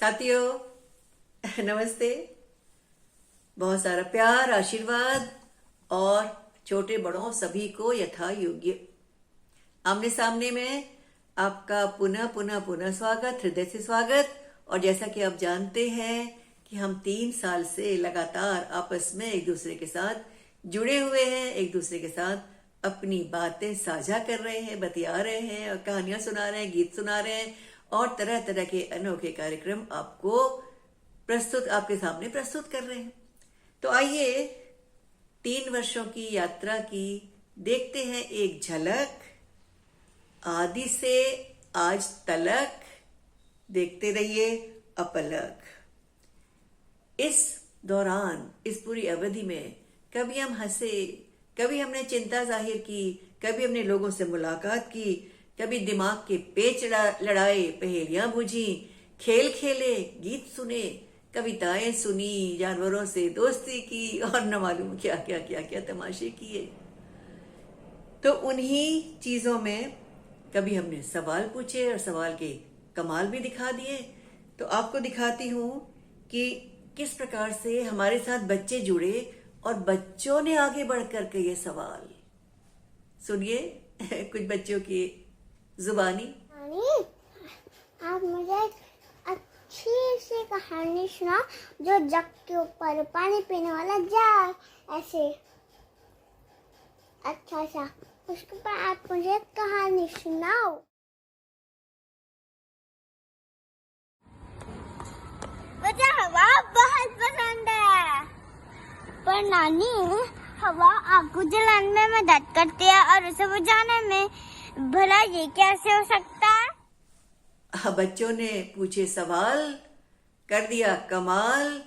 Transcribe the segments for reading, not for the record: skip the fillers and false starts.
साथियों नमस्ते। बहुत सारा प्यार, आशीर्वाद और छोटे बड़ों सभी को यथा योग्य आमने सामने में आपका पुनः पुनः पुनः स्वागत, हृदय से स्वागत। और जैसा कि आप जानते हैं कि हम 3 साल से लगातार आपस में एक दूसरे के साथ जुड़े हुए हैं, एक दूसरे के साथ अपनी बातें साझा कर रहे हैं, बतिया रहे हैं और कहानियां सुना रहे हैं, गीत सुना रहे हैं और तरह तरह के अनोखे कार्यक्रम आपके सामने प्रस्तुत कर रहे हैं। तो आइए 3 वर्षों की यात्रा की देखते हैं एक झलक, आदि से आज तलक, देखते रहिए अपलक। इस दौरान, इस पूरी अवधि में कभी हम हंसे, कभी हमने चिंता जाहिर की, कभी हमने लोगों से मुलाकात की, कभी दिमाग के पेच लड़ाए, पहेलियां बूझी, खेल खेले, गीत सुने, कविताएं सुनी, जानवरों से दोस्ती की और न मालूम क्या क्या क्या क्या तमाशे किए। तो उन्हीं चीजों में कभी हमने सवाल पूछे और सवाल के कमाल भी दिखा दिए। तो आपको दिखाती हूं कि किस प्रकार से हमारे साथ बच्चे जुड़े और बच्चों ने आगे बढ़ करके ये सवाल सुनिए कुछ बच्चों की जुबानी। आप मुझे अच्छी सी कहानी सुनाओ जो जग के ऊपर पानी पीने वाला जार, ऐसे अच्छा सा उसके ऊपर आप मुझे कहानी सुनाओ। मुझे हवा बहुत पसंद है, पर नानी हवा आग को जलाने में मदद करती है और उसे बुझाने में, भला ये कैसे हो सकता है? बच्चों ने पूछे सवाल, कर दिया कमाल,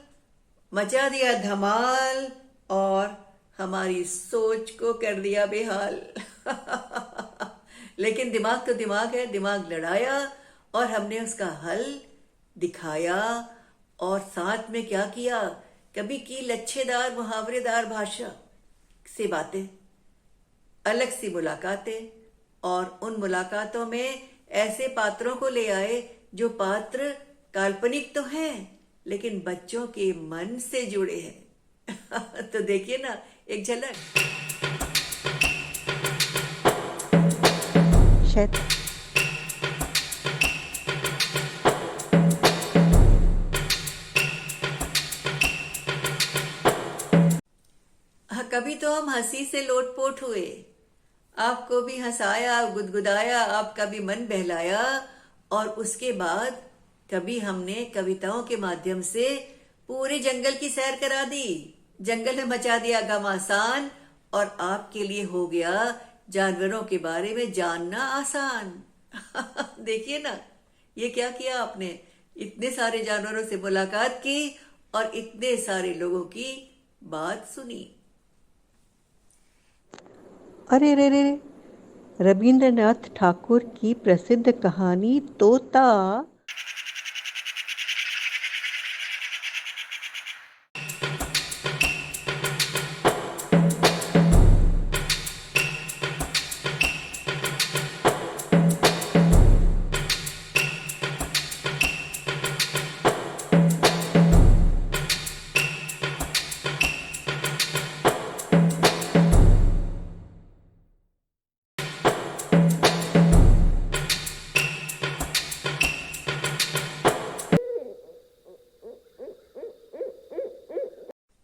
मचा दिया धमाल और हमारी सोच को कर दिया बेहाल। लेकिन दिमाग तो दिमाग है, दिमाग लड़ाया और हमने उसका हल दिखाया। और साथ में क्या किया, कभी की लच्छेदार मुहावरेदार भाषा से बातें, अलग सी मुलाकातें, और उन मुलाकातों में ऐसे पात्रों को ले आए जो पात्र काल्पनिक तो हैं लेकिन बच्चों के मन से जुड़े हैं। तो देखिए ना एक झलक। कभी तो हम हंसी से लोटपोट हुए, आपको भी हंसाया, गुदगुदाया, आपका भी मन बहलाया। और उसके बाद कभी हमने कविताओं के माध्यम से पूरे जंगल की सैर करा दी, जंगल में मचा दिया घमासान और आपके लिए हो गया जानवरों के बारे में जानना आसान। देखिए ना ये क्या किया आपने, इतने सारे जानवरों से मुलाकात की और इतने सारे लोगों की बात सुनी। अरे रे रे रे, रविंद्रनाथ ठाकुर की प्रसिद्ध कहानी तोता।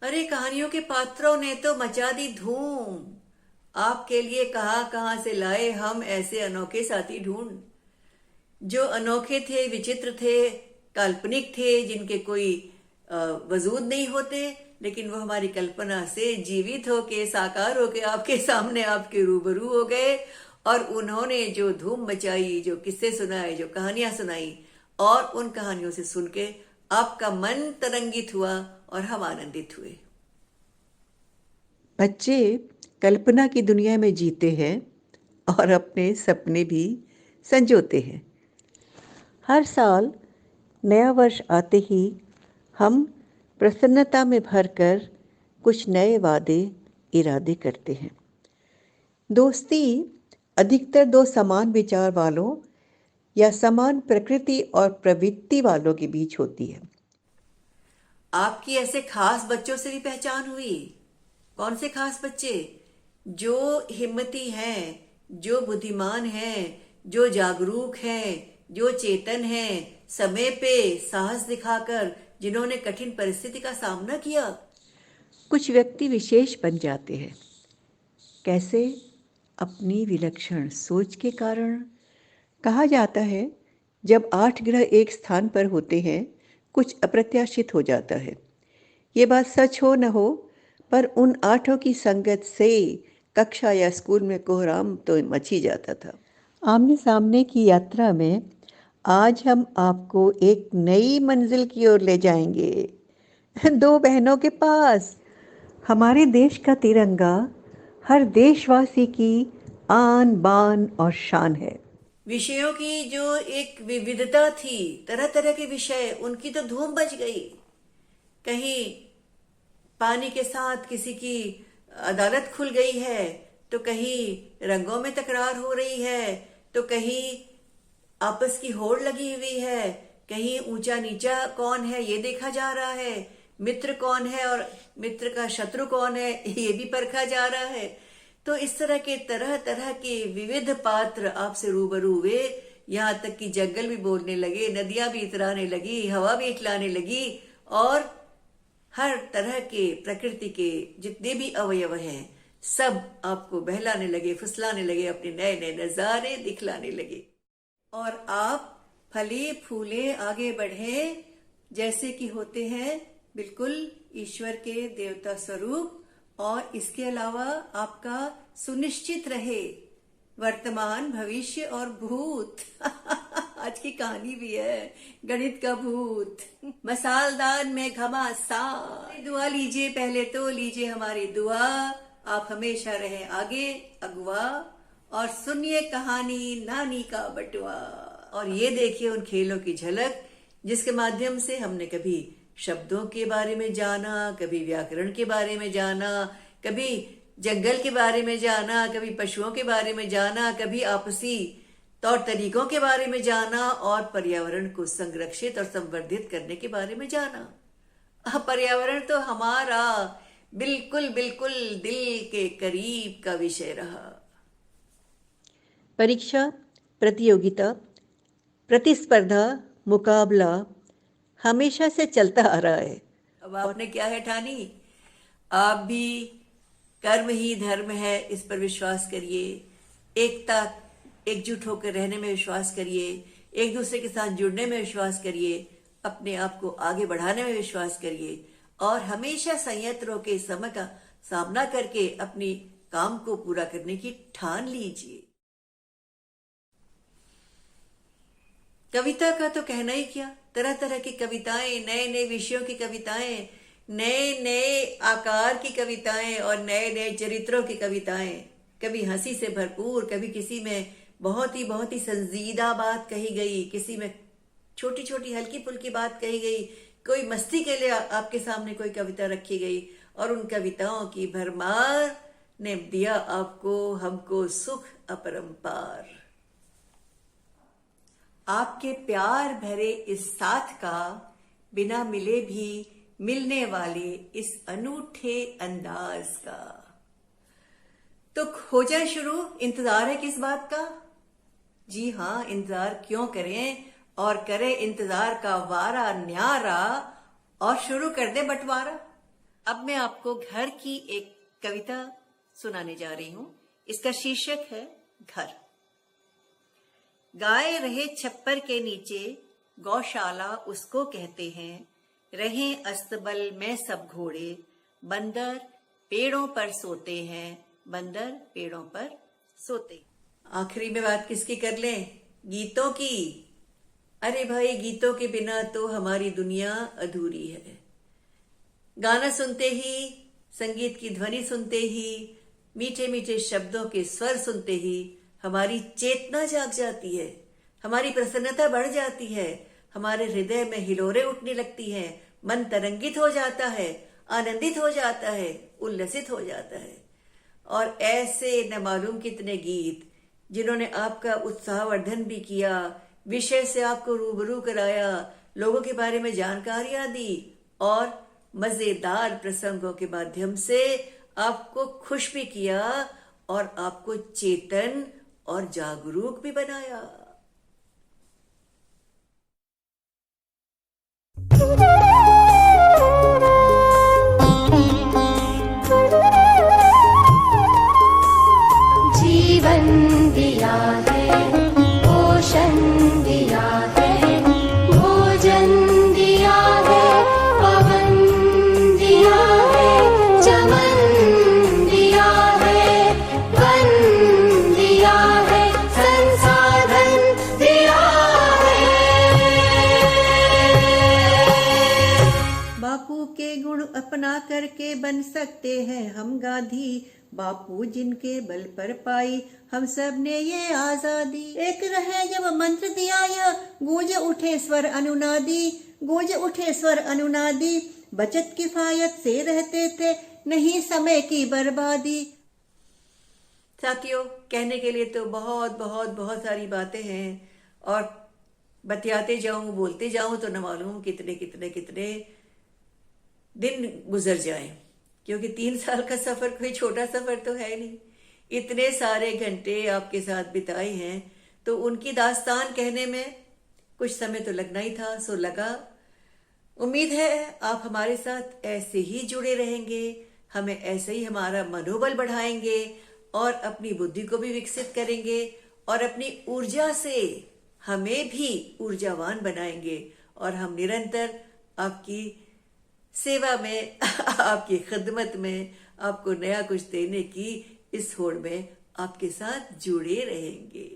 अरे कहानियों के पात्रों ने तो मचा दी धूम, आपके लिए कहां कहां से लाए हम ऐसे अनोखे साथी ढूंढ, जो अनोखे थे, विचित्र थे, काल्पनिक थे, जिनके कोई वजूद नहीं होते, लेकिन वो हमारी कल्पना से जीवित होके, साकार होके आपके सामने, आपके रूबरू हो गए। और उन्होंने जो धूम मचाई, जो किस्से सुनाए, जो कहानियां सुनाई, और उन कहानियों से सुन के आपका मन तरंगित हुआ और हम आनंदित हुए। बच्चे कल्पना की दुनिया में जीते हैं और अपने सपने भी संजोते हैं। हर साल नया वर्ष आते ही हम प्रसन्नता में भरकर कुछ नए वादे इरादे करते हैं। दोस्ती अधिकतर दो समान विचार वालों या समान प्रकृति और प्रवृत्ति वालों के बीच होती है। आपकी ऐसे खास बच्चों से भी पहचान हुई? कौन से खास बच्चे? जो हिम्मती हैं, जो बुद्धिमान हैं, जो जागरूक हैं, जो चेतन हैं, समय पे साहस दिखाकर जिन्होंने कठिन परिस्थिति का सामना किया। कुछ व्यक्ति विशेष बन जाते हैं। कैसे? अपनी विलक्षण सोच के कारण। कहा जाता है, जब 8 ग्रह एक स्थान पर होते हैं, कुछ अप्रत्याशित हो जाता है। ये बात सच हो न हो, पर उन 8 की संगत से कक्षा या स्कूल में कोहराम तो मच ही जाता था। आमने सामने की यात्रा में आज हम आपको एक नई मंजिल की ओर ले जाएंगे। 2 बहनों के पास। हमारे देश का तिरंगा हर देशवासी की आन बान और शान है। विषयों की जो एक विविधता थी, तरह तरह के विषय, उनकी तो धूम मच गई। कहीं पानी के साथ किसी की अदालत खुल गई है, तो कहीं रंगों में तकरार हो रही है, तो कहीं आपस की होड़ लगी हुई है, कहीं ऊंचा नीचा कौन है ये देखा जा रहा है, मित्र कौन है और मित्र का शत्रु कौन है ये भी परखा जा रहा है। तो इस तरह के तरह तरह के विविध पात्र आपसे रूबरू हुए, यहाँ तक कि जंगल भी बोलने लगे, नदियां भी इतराने लगी, हवा भी इठलाने लगी, और हर तरह के प्रकृति के जितने भी अवयव हैं सब आपको बहलाने लगे, फुसलाने लगे, अपने नए नए नजारे दिखलाने लगे, और आप फले फूले आगे बढ़े जैसे कि होते हैं बिल्कुल ईश्वर के देवता स्वरूप। और इसके अलावा आपका सुनिश्चित रहे वर्तमान, भविष्य और भूत। आज की कहानी भी है, गणित का भूत। मसालदान में घमासान। दुआ लीजिए, पहले तो लीजिए हमारी दुआ। आप हमेशा रहें आगे अगुआ, और सुनिए कहानी नानी का बटुआ। और ये देखिए उन खेलों की झलक जिसके माध्यम से हमने कभी शब्दों के बारे में जाना, कभी व्याकरण के बारे में जाना, कभी जंगल के बारे में जाना, कभी पशुओं के बारे में जाना, कभी आपसी तौर तरीकों के बारे में जाना, और पर्यावरण को संरक्षित और संवर्धित करने के बारे में जाना। पर्यावरण तो हमारा बिल्कुल बिल्कुल दिल के करीब का विषय रहा। परीक्षा, प्रतियोगिता, प्रतिस्पर्धा, मुकाबला हमेशा से चलता आ रहा है। अब आपने क्या है ठानी? आप भी कर्म ही धर्म है इस पर विश्वास करिए, एकता एकजुट होकर रहने में विश्वास करिए, एक दूसरे के साथ जुड़ने में विश्वास करिए, अपने आप को आगे बढ़ाने में विश्वास करिए, और हमेशा संयंत्र होकर समय का सामना करके अपनी काम को पूरा करने की ठान लीजिए। कविता का तो कहना ही क्या, तरह तरह की कविताएं, नए नए विषयों की कविताएं, नए नए आकार की कविताएं और नए नए चरित्रों की कविताएं, कभी हंसी से भरपूर, कभी किसी में बहुत ही संजीदा बात कही गई, किसी में छोटी छोटी हल्की फुल्की बात कही गई, कोई मस्ती के लिए आपके सामने कोई कविता रखी गई, और उन कविताओं की भरमार ने दिया आपको हमको सुख अपरंपार। आपके प्यार भरे इस साथ का, बिना मिले भी मिलने वाले इस अनूठे अंदाज का। तो हो जाए शुरू, इंतजार है किस बात का? जी हाँ, इंतजार क्यों करें, और करें इंतजार का वारा न्यारा, और शुरू कर दे बंटवारा। अब मैं आपको घर की एक कविता सुनाने जा रही हूं। इसका शीर्षक है घर। गाय रहे छप्पर के नीचे, गौशाला उसको कहते हैं, रहें अस्तबल में सब घोड़े, बंदर पेड़ों पर सोते हैं, बंदर पेड़ों पर सोते। आखिरी में बात किसकी कर लें? गीतों की। अरे भाई, गीतों के बिना तो हमारी दुनिया अधूरी है। गाना सुनते ही, संगीत की ध्वनि सुनते ही, मीठे मीठे शब्दों के स्वर सुनते ही हमारी चेतना जाग जाती है, हमारी प्रसन्नता बढ़ जाती है, हमारे हृदय में हिलोरें उठने लगती हैं, मन तरंगित हो जाता है, आनंदित हो जाता है, उल्लसित हो जाता है। और ऐसे न मालूम कितने गीत जिन्होंने आपका उत्साहवर्धन भी किया, विषय से आपको रूबरू कराया, लोगों के बारे में जानकारियां दी और मजेदार प्रसंगों के माध्यम से आपको खुश भी किया और आपको चेतन और जागरूक भी बनाया। जीवन दिया है, पोषण दिया है, भोजन दिया है, पवन दिया है, चमन दिया है, वन दिया है, संसाधन दिया है। बापू के गुण अपना करके बन सकते हैं हम गांधी। बापू जिनके बल पर पाई हम सब ने ये आजादी। एक रहे जब मंत्र दिया यह, गूंज उठे स्वर अनुनादी, गूंज उठे स्वर अनुनादी। बचत किफायत से रहते थे, नहीं समय की बर्बादी। साथियों, कहने के लिए तो बहुत बहुत बहुत सारी बातें हैं और बतियाते जाऊं, बोलते जाऊं तो न मालूम कितने कितने कितने दिन गुजर जाएं, क्योंकि 3 साल का सफर कोई छोटा सफर तो है नहीं। इतने सारे घंटे आपके साथ बिताए हैं तो उनकी दास्तान कहने में कुछ समय तो लगना ही था, सो लगा। उम्मीद है आप हमारे साथ ऐसे ही जुड़े रहेंगे, हमें ऐसे ही हमारा मनोबल बढ़ाएंगे और अपनी बुद्धि को भी विकसित करेंगे और अपनी ऊर्जा से हमें भी ऊर्जावान बनाएंगे और हम निरंतर आपकी सेवा में, आपकी खिदमत में, आपको नया कुछ देने की इस होड़ में आपके साथ जुड़े रहेंगे।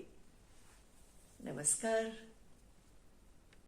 नमस्कार।